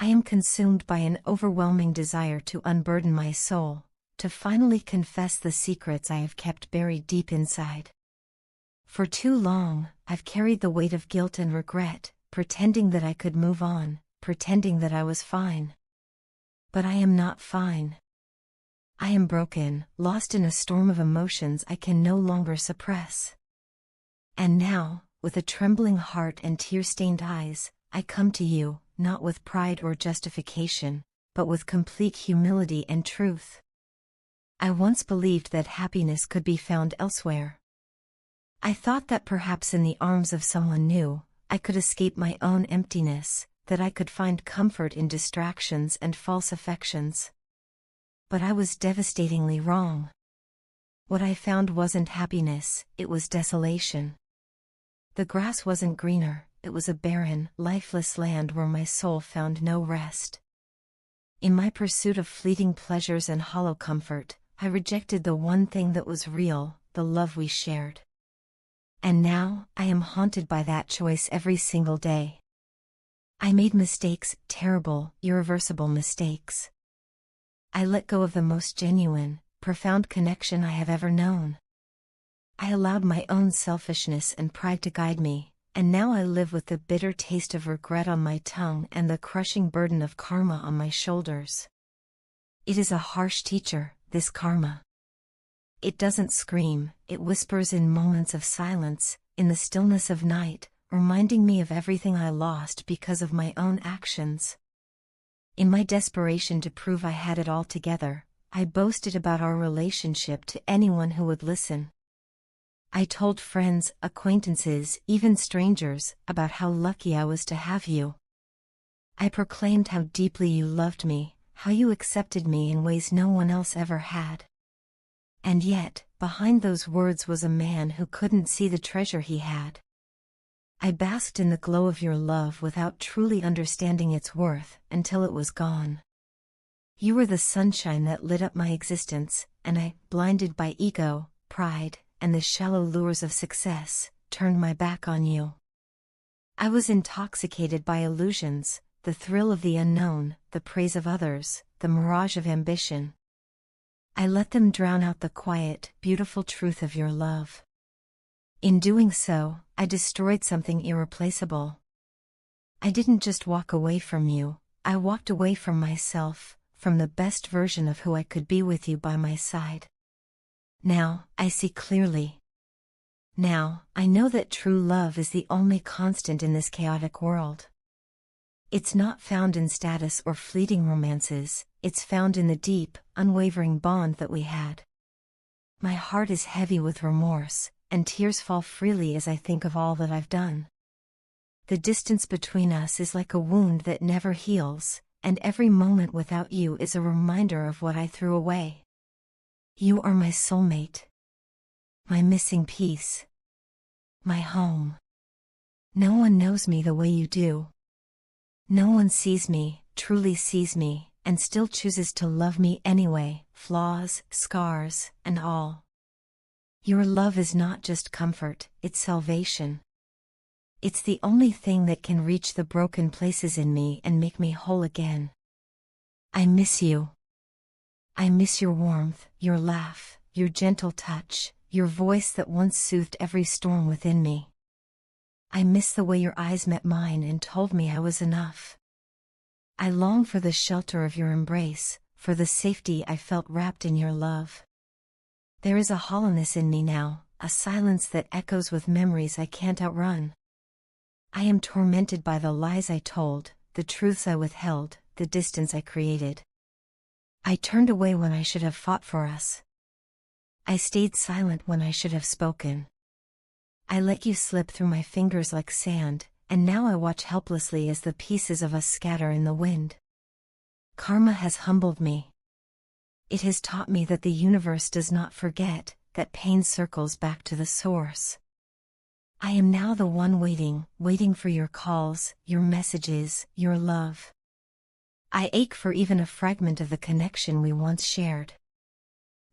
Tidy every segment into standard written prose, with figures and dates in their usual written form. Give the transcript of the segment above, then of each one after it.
am consumed by an overwhelming desire to unburden my soul, to finally confess the secrets I have kept buried deep inside. For too long, I've carried the weight of guilt and regret, pretending that I could move on, pretending that I was fine. But I am not fine. I am broken, lost in a storm of emotions I can no longer suppress. And now, with a trembling heart and tear-stained eyes, I come to you, not with pride or justification, but with complete humility and truth. I once believed that happiness could be found elsewhere. I thought that perhaps in the arms of someone new, I could escape my own emptiness, that I could find comfort in distractions and false affections. But I was devastatingly wrong. What I found wasn't happiness, it was desolation. The grass wasn't greener, it was a barren, lifeless land where my soul found no rest. In my pursuit of fleeting pleasures and hollow comfort, I rejected the one thing that was real, the love we shared. And now, I am haunted by that choice every single day. I made mistakes, terrible, irreversible mistakes. I let go of the most genuine, profound connection I have ever known. I allowed my own selfishness and pride to guide me, and now I live with the bitter taste of regret on my tongue and the crushing burden of karma on my shoulders. It is a harsh teacher, this karma. It doesn't scream, it whispers in moments of silence, in the stillness of night, reminding me of everything I lost because of my own actions. In my desperation to prove I had it all together, I boasted about our relationship to anyone who would listen. I told friends, acquaintances, even strangers, about how lucky I was to have you. I proclaimed how deeply you loved me, how you accepted me in ways no one else ever had. And yet, behind those words was a man who couldn't see the treasure he had. I basked in the glow of your love without truly understanding its worth, until it was gone. You were the sunshine that lit up my existence, and I, blinded by ego, pride, and the shallow lures of success, turned my back on you. I was intoxicated by illusions, the thrill of the unknown, the praise of others, the mirage of ambition. I let them drown out the quiet, beautiful truth of your love. In doing so, I destroyed something irreplaceable. I didn't just walk away from you, I walked away from myself, from the best version of who I could be with you by my side. Now, I see clearly. Now, I know that true love is the only constant in this chaotic world. It's not found in status or fleeting romances, it's found in the deep, unwavering bond that we had. My heart is heavy with remorse, and tears fall freely as I think of all that I've done. The distance between us is like a wound that never heals, and every moment without you is a reminder of what I threw away. You are my soulmate. My missing piece. My home. No one knows me the way you do. No one sees me, truly sees me, and still chooses to love me anyway, flaws, scars, and all. Your love is not just comfort, it's salvation. It's the only thing that can reach the broken places in me and make me whole again. I miss you. I miss your warmth, your laugh, your gentle touch, your voice that once soothed every storm within me. I miss the way your eyes met mine and told me I was enough. I long for the shelter of your embrace, for the safety I felt wrapped in your love. There is a hollowness in me now, a silence that echoes with memories I can't outrun. I am tormented by the lies I told, the truths I withheld, the distance I created. I turned away when I should have fought for us. I stayed silent when I should have spoken. I let you slip through my fingers like sand, and now I watch helplessly as the pieces of us scatter in the wind. Karma has humbled me. It has taught me that the universe does not forget, that pain circles back to the source. I am now the one waiting for your calls, your messages, your love. I ache for even a fragment of the connection we once shared.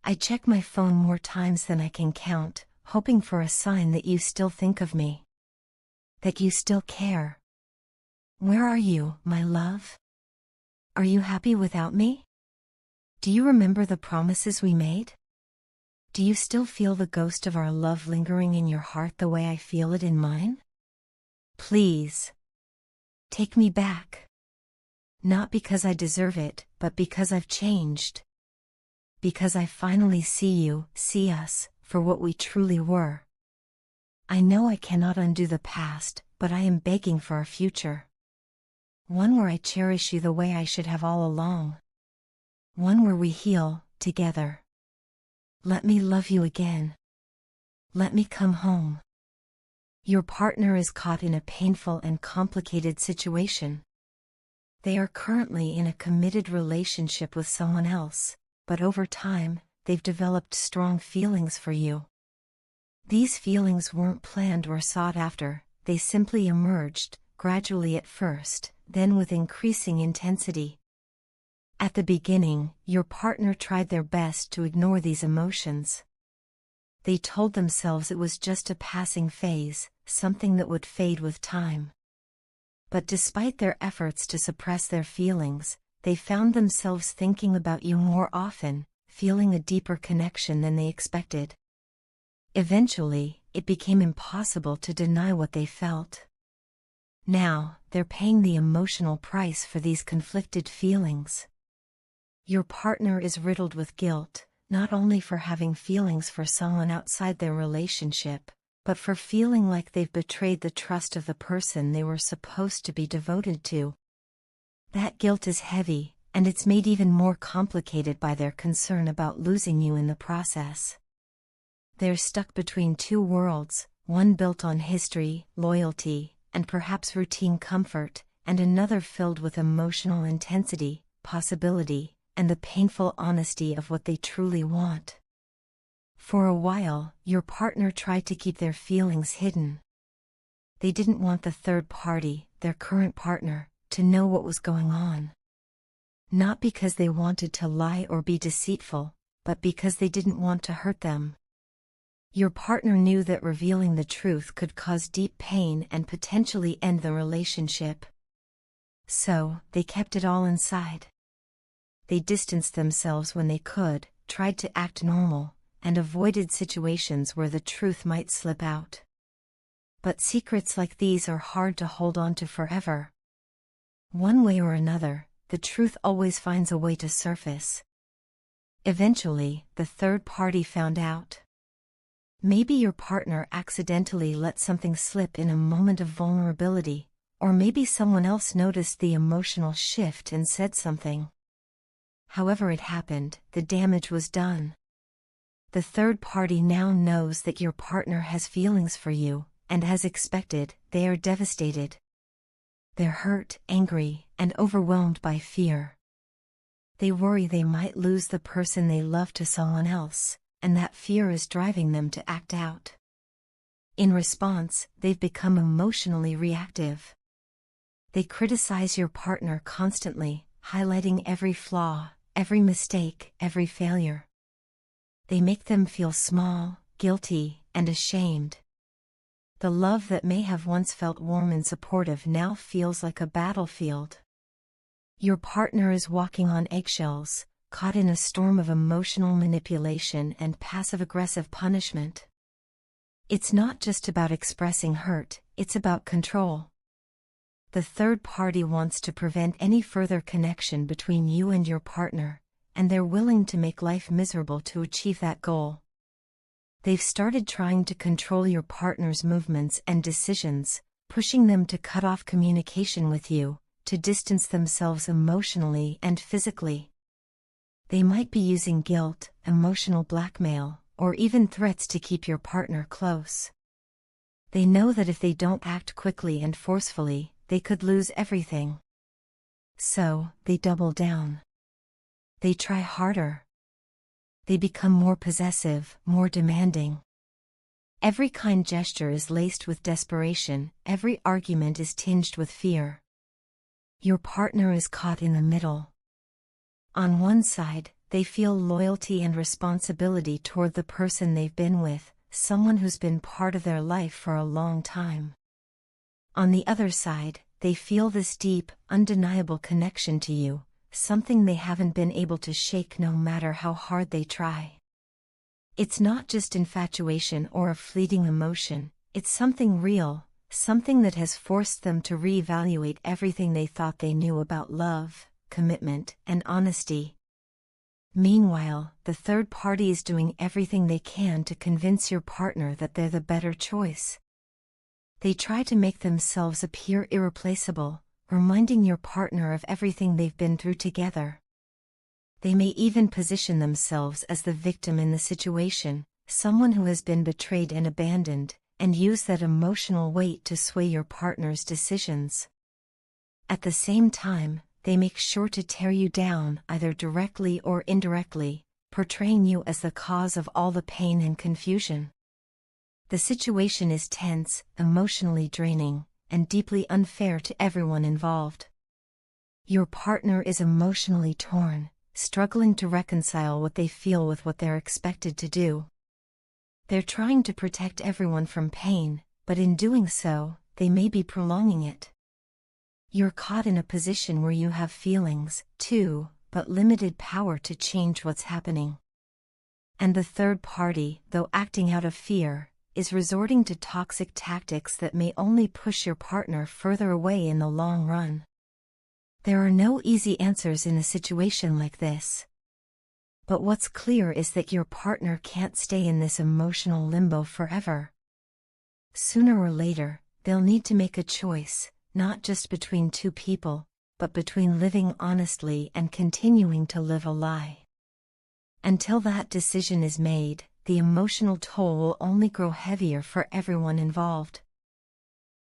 I check my phone more times than I can count, hoping for a sign that you still think of me. That you still care. Where are you, my love? Are you happy without me? Do you remember the promises we made? Do you still feel the ghost of our love lingering in your heart the way I feel it in mine? Please, take me back. Not because I deserve it, but because I've changed. Because I finally see you, see us, for what we truly were. I know I cannot undo the past, but I am begging for a future. One where I cherish you the way I should have all along. One where we heal, together. Let me love you again. Let me come home. Your partner is caught in a painful and complicated situation. They are currently in a committed relationship with someone else, but over time, they've developed strong feelings for you. These feelings weren't planned or sought after, they simply emerged, gradually at first, then with increasing intensity. At the beginning, your partner tried their best to ignore these emotions. They told themselves it was just a passing phase, something that would fade with time. But despite their efforts to suppress their feelings, they found themselves thinking about you more often, feeling a deeper connection than they expected. Eventually, it became impossible to deny what they felt. Now, they're paying the emotional price for these conflicted feelings. Your partner is riddled with guilt, not only for having feelings for someone outside their relationship, but for feeling like they've betrayed the trust of the person they were supposed to be devoted to. That guilt is heavy, and it's made even more complicated by their concern about losing you in the process. They're stuck between two worlds, one built on history, loyalty, and perhaps routine comfort, and another filled with emotional intensity, possibility, and the painful honesty of what they truly want. For a while, your partner tried to keep their feelings hidden. They didn't want the third party, their current partner, to know what was going on. Not because they wanted to lie or be deceitful, but because they didn't want to hurt them. Your partner knew that revealing the truth could cause deep pain and potentially end the relationship. So, they kept it all inside. They distanced themselves when they could, tried to act normal, and avoided situations where the truth might slip out. But secrets like these are hard to hold on to forever. One way or another, the truth always finds a way to surface. Eventually, the third party found out. Maybe your partner accidentally let something slip in a moment of vulnerability, or maybe someone else noticed the emotional shift and said something. However it happened, the damage was done. The third party now knows that your partner has feelings for you, and as expected, they are devastated. They're hurt, angry, and overwhelmed by fear. They worry they might lose the person they love to someone else, and that fear is driving them to act out. In response, they've become emotionally reactive. They criticize your partner constantly, highlighting every flaw, every mistake, every failure. They make them feel small, guilty, and ashamed. The love that may have once felt warm and supportive now feels like a battlefield. Your partner is walking on eggshells, caught in a storm of emotional manipulation and passive-aggressive punishment. It's not just about expressing hurt, it's about control. The third party wants to prevent any further connection between you and your partner, and they're willing to make life miserable to achieve that goal. They've started trying to control your partner's movements and decisions, pushing them to cut off communication with you, to distance themselves emotionally and physically. They might be using guilt, emotional blackmail, or even threats to keep your partner close. They know that if they don't act quickly and forcefully, they could lose everything. So, they double down. They try harder. They become more possessive, more demanding. Every kind gesture is laced with desperation, every argument is tinged with fear. Your partner is caught in the middle. On one side, they feel loyalty and responsibility toward the person they've been with, someone who's been part of their life for a long time. On the other side, they feel this deep, undeniable connection to you, something they haven't been able to shake no matter how hard they try. It's not just infatuation or a fleeting emotion, it's something real, something that has forced them to reevaluate everything they thought they knew about love, commitment, and honesty. Meanwhile, the third party is doing everything they can to convince your partner that they're the better choice. They try to make themselves appear irreplaceable, reminding your partner of everything they've been through together. They may even position themselves as the victim in the situation, someone who has been betrayed and abandoned, and use that emotional weight to sway your partner's decisions. At the same time, they make sure to tear you down either directly or indirectly, portraying you as the cause of all the pain and confusion. The situation is tense, emotionally draining, and deeply unfair to everyone involved. Your partner is emotionally torn, struggling to reconcile what they feel with what they're expected to do. They're trying to protect everyone from pain, but in doing so, they may be prolonging it. You're caught in a position where you have feelings, too, but limited power to change what's happening. And the third party, though acting out of fear, is resorting to toxic tactics that may only push your partner further away in the long run. There are no easy answers in a situation like this. But what's clear is that your partner can't stay in this emotional limbo forever. Sooner or later, they'll need to make a choice, not just between two people, but between living honestly and continuing to live a lie. Until that decision is made, the emotional toll will only grow heavier for everyone involved.